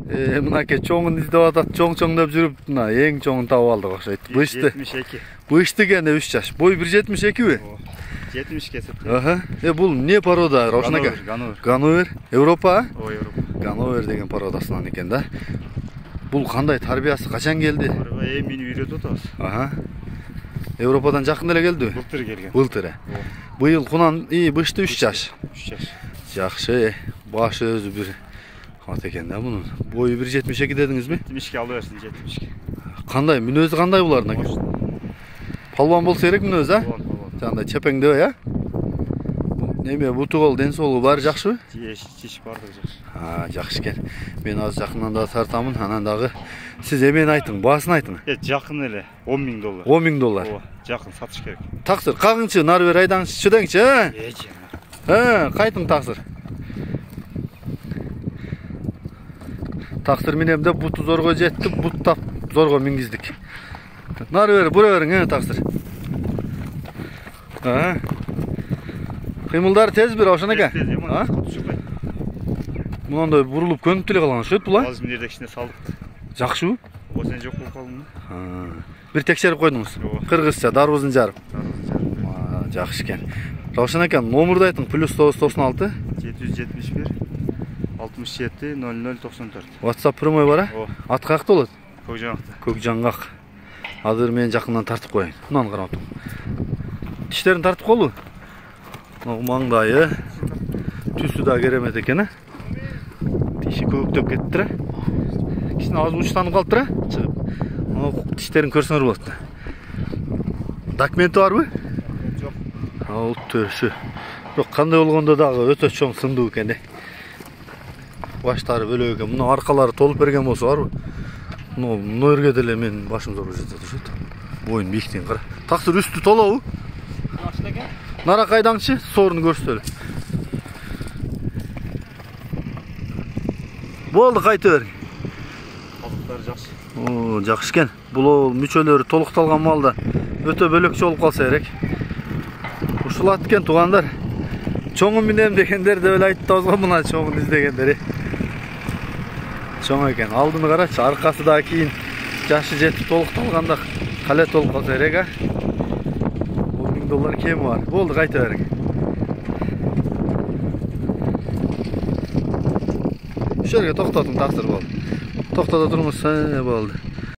Мынакей чоңун издеп атат, чоң-чоңдоп жүрүп, мына эң чоңун таап алдык окшойт. Бышты. 72. Бышты экен 3 жаш. Бой 1.72 бі? 70 кесип. Аха. Бул не порода, Равшан ака? Ганновер. Ганновер. Европа? Ой, Европа. Ганновер деген породасынан экен да. Бул кандай тарбиясы качан келди? Мени үйрөтүп атабыз. Аха. Европадан жакын эле келди. Былтыр келген. Былтыр. Быйыл кунан бышты 3 жаш. 3 жаш. Жакшы. Башы өзү бир ат экен да мунун. Бою 1.72 дедиңизби? 72 алып берсин, 72. Кандай мүнөзү кандай булардын ака? Палбан болсо керек мүнөзү, а? Жандай чепеңдебей, а? Неме буту кол ден соолугу баары жакшыбы? Тиш бардыгы жакшы. Жакшы экен. Мен азыр жакындан да тартамын. Анан дагы сиз эмени айтың, баасын айтың. Жакын эле $10.000. $10.000. Ооба, жакын сатыш керек. Таксыр, кагыңчы, нары бери айдаңчы, чыдаңчы, кайтың таксыр. Таксыр менемде буту зорго жетти, буттап зорго мингиздик. Нары бери, бура бериң, таксыр. Кыймылдары тез бир, Равшан ака. Мынандай бурулуп көнүп деле калган окшойт бул, а? Азыр мына жерде салдык. Жакшыбы? Сен жок болуп калдың. Бир текшерип койдуңуз. Кыргызча дарбызын жарып. Жакшы экен. Равшан ака, номерди айтың. +996 771 67 0094. WhatsApp прямой бар, а? Ат каякта болот? Көкжаңакта. Көкжаңгак. Азыр мен жакындан тартып коеюн. Мынаны карап тур. Тиштерин тартып колу. Маңдайы. Түсү да керемет экен, а? Тиши көктөп кеттир, а? Кичине аз учтанып калыптыр, а? Чыгып. Тиштерин көрсөңөр болот. Документи барбы? Жок. Ал төшү. Бирок кандай болгондо дагы өтө чоң сындуу экен да. Баштары бөлөк экен. Мына аркалары толуп берген болсо барбы? Мына жерге деле мен башым зор жетет ошот. Боюн бийиктигин кара. Таксыр үстү толобу? Жакшы экен. Нара кайдаңчы? Сорун көрсөтөлү. Болду, кайта бер. Калдыктары жакшы. Жакшы экен. Бул мүчөлөрү толукталган малда өтө бөлөкчө болуп калса керек. Ушулат экен туугандар. Чоңун минем дегендер деп эле айтты го, мына чоңун издегендер. Чоң экен. Алдыны карачы, аркасы да кийин жашы жетип толукталганда кале толуп калса керек, а? $10.000 кеми бар. Болду, кайта бериң. Ушерге токтотуң, таксыр болду. Токтото туруңуз, болду.